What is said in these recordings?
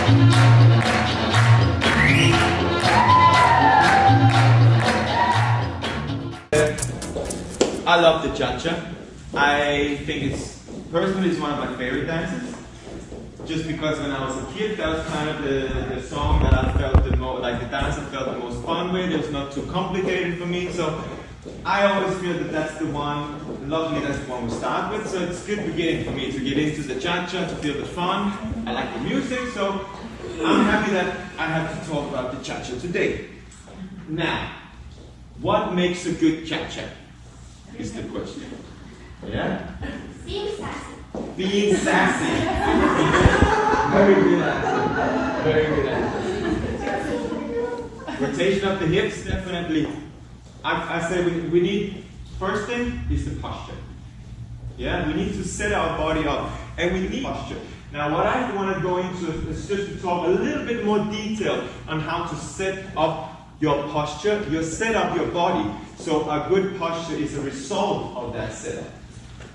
I love the cha-cha. I think it's, personally, it's one of my favorite dances. Just because when I was a kid, that was kind of the song that I felt the most, like the dance I felt the most fun with. It was not too complicated for me, so I always feel that that's the one, luckily that's the one we start with, so it's a good beginning for me to get into the cha-cha, to feel the fun. I like the music, so I'm happy that I have to talk about the cha-cha today. Now, what makes a good cha-cha is the question. Yeah? Being sassy. Being sassy. Very good answer. Very good answer. Rotation of the hips, definitely. I say we need, first thing is the posture. Yeah, we need to set our body up, and we need posture. Now what I want to go into is just to talk a little bit more detail on how to set up your posture, set up your body. So a good posture is a result of that setup.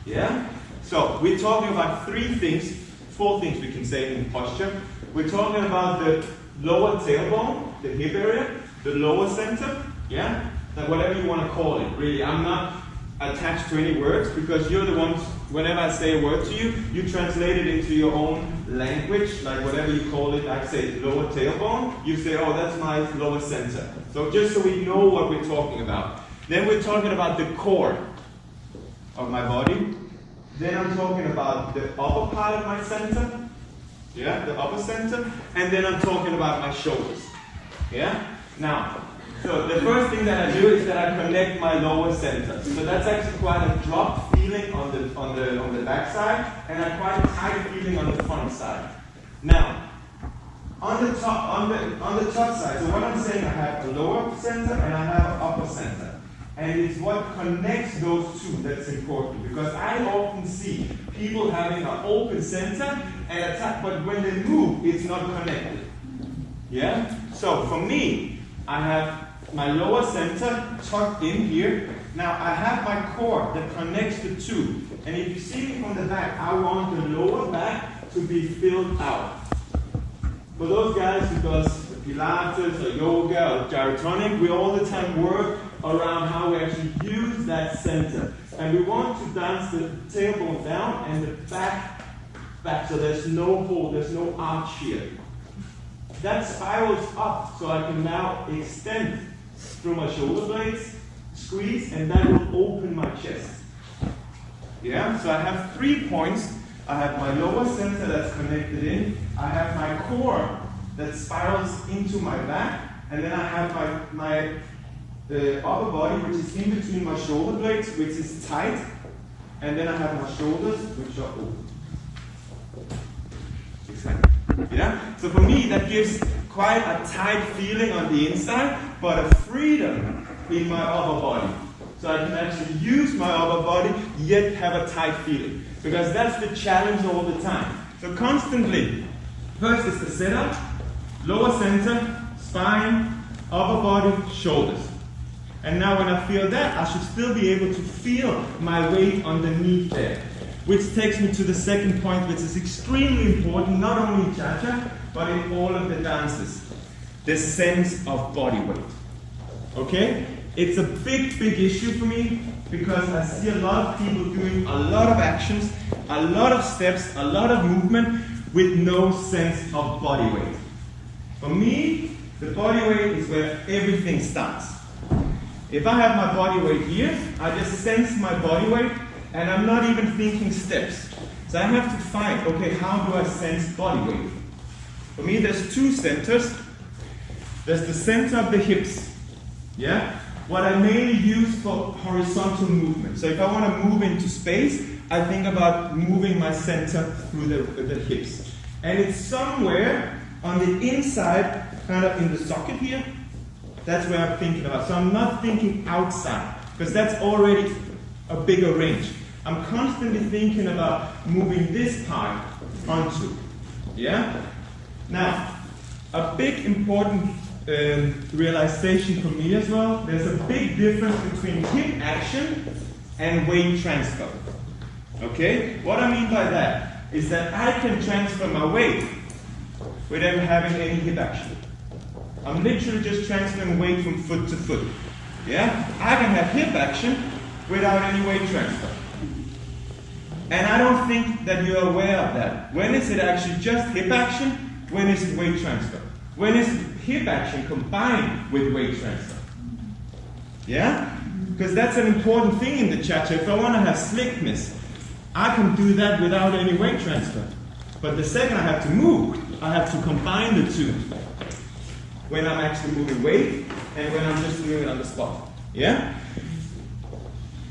Yeah? So we're talking about four things we can say in posture. We're talking about the lower tailbone, the hip area, the lower center, yeah? Like whatever you want to call it, really. I'm not attached to any words because you're the ones, whenever I say a word to you, you translate it into your own language, like whatever you call it. I say lower tailbone, you say, oh, that's my lower center. So just so we know what we're talking about. Then we're talking about the core of my body. Then I'm talking about the upper part of my center. Yeah, the upper center. And then I'm talking about my shoulders. Yeah? Now, so the first thing that I do is that I connect my lower center. So that's actually quite a drop feeling on the back side, and a quite a tight feeling on the front side. Now, on the top side, so what I'm saying, I have a lower center and I have an upper center. And it's what connects those two that's important, because I often see people having an open center and a tight, but when they move, it's not connected. Yeah? So for me, I have my lower center tucked in here. Now I have my core that connects the two. And if you see me from the back, I want the lower back to be filled out. For those guys who does Pilates or yoga or gyrotonic, we all the time work around how we actually use that center. And we want to dance the tailbone down and the back, so there's no hole, there's no arch here. That spirals up, so I can now extend through my shoulder blades, squeeze, and that will open my chest. Yeah, so I have 3 points. I have my lower center that's connected in, I have my core that spirals into my back, and then I have my upper body, which is in between my shoulder blades, which is tight, and then I have my shoulders, which are open. Exactly. Yeah? So for me, that gives quite a tight feeling on the inside, but a freedom in my upper body. So I can actually use my upper body, yet have a tight feeling. Because that's the challenge all the time. So constantly, first is the setup, lower center, spine, upper body, shoulders. And now when I feel that, I should still be able to feel my weight underneath there. Which takes me to the second point, which is extremely important, not only in cha-cha, but in all of the dances. The sense of body weight. Okay? It's a big, big issue for me, because I see a lot of people doing a lot of actions, a lot of steps, a lot of movement, with no sense of body weight. For me, the body weight is where everything starts. If I have my body weight here, I just sense my body weight, and I'm not even thinking steps. So I have to find, okay, how do I sense body weight? For me, there's 2 centers. There's the center of the hips, yeah? What I mainly use for horizontal movement. So if I want to move into space, I think about moving my center through the hips. And it's somewhere on the inside, kind of in the socket here. That's where I'm thinking about. So I'm not thinking outside, because that's already a bigger range. I'm constantly thinking about moving this part onto. Yeah? Now, a big important realization for me as well, there's a big difference between hip action and weight transfer. Okay? What I mean by that is that I can transfer my weight without having any hip action. I'm literally just transferring weight from foot to foot. Yeah? I can have hip action without any weight transfer. And I don't think that you're aware of that. When is it actually just hip action? When is it weight transfer? When is hip action combined with weight transfer? Yeah? Because that's an important thing in the chatter. If I want to have slickness, I can do that without any weight transfer. But the second I have to move, I have to combine the two. When I'm actually moving weight and when I'm just doing it on the spot. Yeah?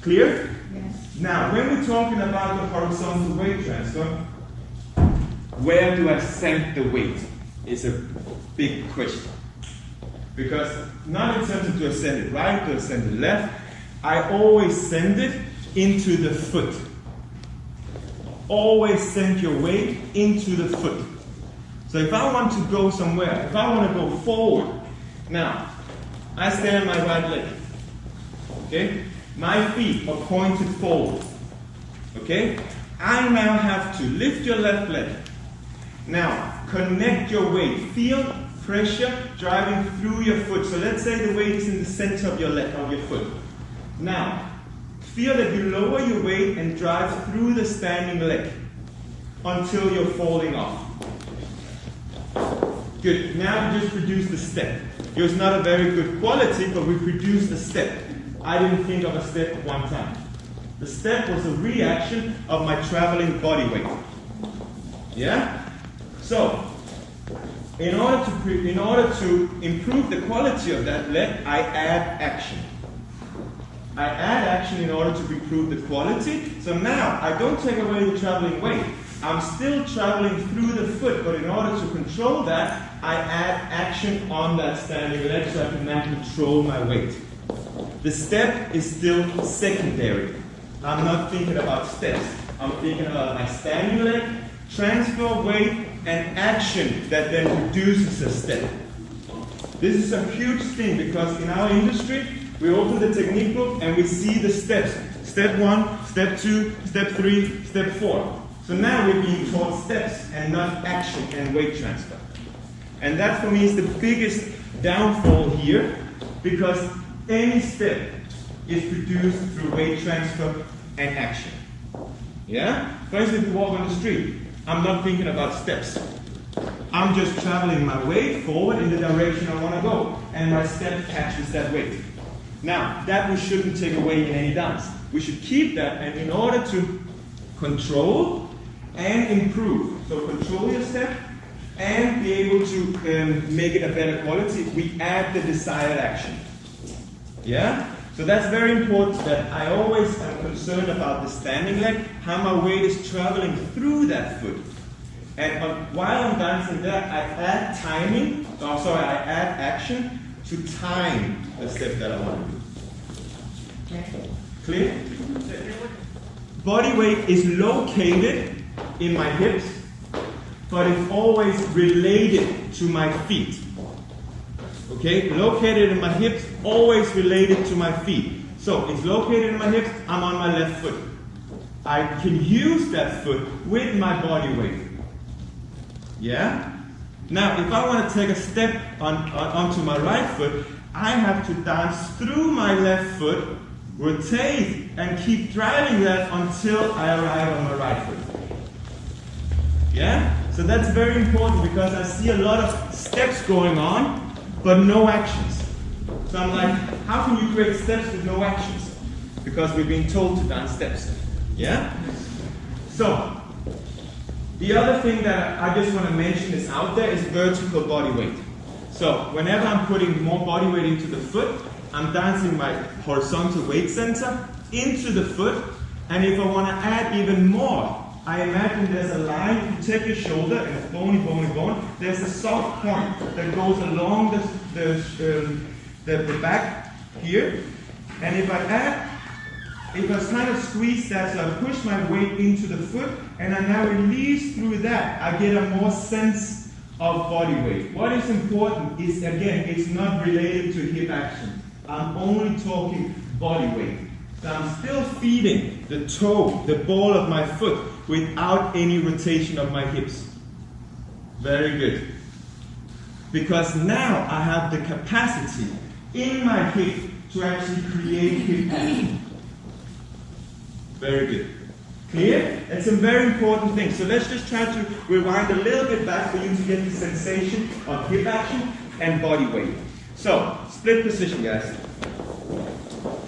Clear? Yes. Now, when we're talking about the horizontal weight transfer, where do I send the weight is a big question. Because not in terms of do I send it right, do I send it left, I always send it into the foot. Always send your weight into the foot. So if I want to go somewhere, if I want to go forward, now, I stand on my right leg. Okay? My feet are pointed forward. Okay? I now have to lift your left leg. Now, connect your weight. Feel pressure driving through your foot. So let's say the weight is in the center of your leg, of your foot. Now, feel that you lower your weight and drive through the standing leg until you're falling off. Good. Now we just produce the step. It was not a very good quality, but we produced a step. I didn't think of a step at one time. The step was a reaction of my traveling body weight. Yeah? So, in order to improve the quality of that leg, I add action. I add action in order to improve the quality. So now, I don't take away the traveling weight. I'm still traveling through the foot, but in order to control that, I add action on that standing leg so I can now control my weight. The step is still secondary. I'm not thinking about steps. I'm thinking about my standing leg, transfer weight, and action that then produces a step. This is a huge thing because in our industry, we open the technique book and we see the steps. Step 1, step 2, step 3, step 4. So now we're being taught steps and not action and weight transfer. And that for me is the biggest downfall here, because any step is produced through weight transfer and action. Yeah? For instance, if you walk on the street, I'm not thinking about steps. I'm just traveling my weight forward in the direction I want to go, and my step catches that weight. Now, that we shouldn't take away in any dance. We should keep that, and in order to control and improve, so control your step and be able to make it a better quality, we add the desired action. Yeah? So that's very important, that I always am concerned about the standing leg, how my weight is traveling through that foot. And while I'm dancing there, I add I add action to time the step that I want to do. Clear? Body weight is located in my hips, but it's always related to my feet. Okay? Located in my hips, always related to my feet. So, it's located in my hips, I'm on my left foot. I can use that foot with my body weight. Yeah? Now, if I want to take a step onto my right foot, I have to dance through my left foot, rotate, and keep driving that until I arrive on my right foot. Yeah? So that's very important because I see a lot of steps going on, but no actions. So I'm like, how can you create steps with no actions? Because we've been told to dance steps. Yeah? So, the other thing that I just want to mention is out there is vertical body weight. So, whenever I'm putting more body weight into the foot, I'm dancing my horizontal weight center into the foot, and if I want to add even more, I imagine there's a line, you take your shoulder and it's bony, there's a soft point that goes along the back here, and if I kind of squeeze that, so I push my weight into the foot, and I now release through that, I get a more sense of body weight. What is important is, again, it's not related to hip action. I'm only talking body weight. So I'm still feeding the toe, the ball of my foot, without any rotation of my hips. Very good. because now I have the capacity in my hip to actually create hip action. Very good. Clear? That's a very important thing. So let's just try to rewind a little bit back for you to get the sensation of hip action and body weight. So, split position, guys.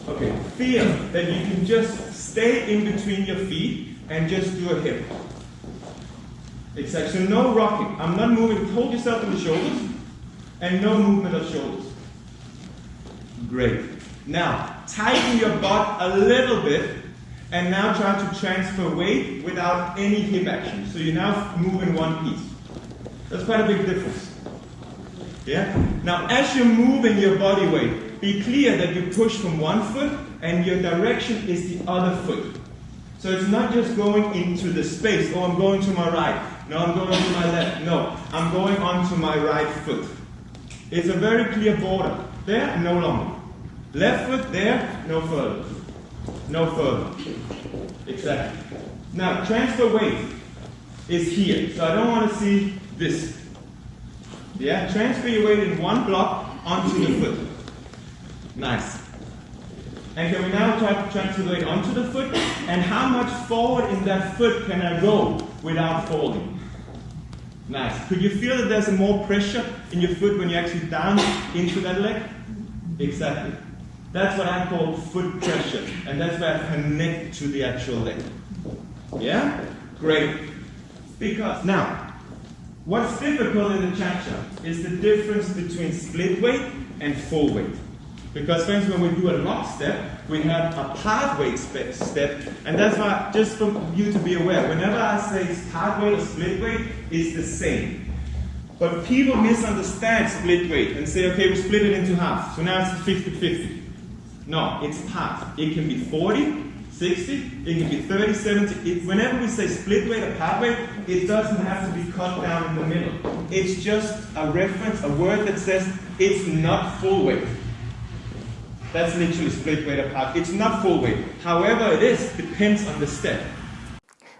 Okay, feel that you can just stay in between your feet and just do a hip. Exactly. So no rocking. I'm not moving. Hold yourself in the shoulders and no movement of shoulders. Great. Now, tighten your butt a little bit and now try to transfer weight without any hip action. So you now move in one piece. That's quite a big difference. Yeah? Now, as you're moving your body weight, be clear that you push from one foot and your direction is the other foot. So it's not just going into the space, oh, I'm going to my right, no, I'm going to my left, no, I'm going onto my right foot. It's a very clear border. There, no longer. Left foot, there, no further. No further. Exactly. Now, transfer weight is here, so I don't want to see this. Yeah, transfer your weight in one block onto the foot. Nice. And can we now try to transfer the weight onto the foot? And how much forward in that foot can I go without falling? Nice. Could you feel that there's more pressure in your foot when you're actually down into that leg? Exactly. That's what I call foot pressure. And that's where I connect to the actual leg. Yeah? Great. Because now, what's difficult in the cha-cha is the difference between split weight and full weight. Because, friends, when we do a lock step, we have a part weight step, and that's why, just for you to be aware, whenever I say part weight or split weight, it's the same. But people misunderstand split weight and say, okay, we split it into half, so now it's 50-50. No, it's part. It can be 40, 60, it can be 30, 70. Whenever we say split weight or part weight, it doesn't have to be cut down in the middle. It's just a reference, a word that says it's not full weight. That's literally split weight or part. It's not full weight. However it is, depends on the step.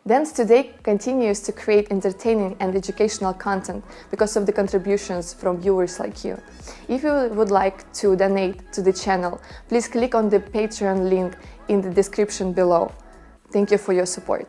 Dance Today continues to create entertaining and educational content because of the contributions from viewers like you. If you would like to donate to the channel, please click on the Patreon link in the description below. Thank you for your support.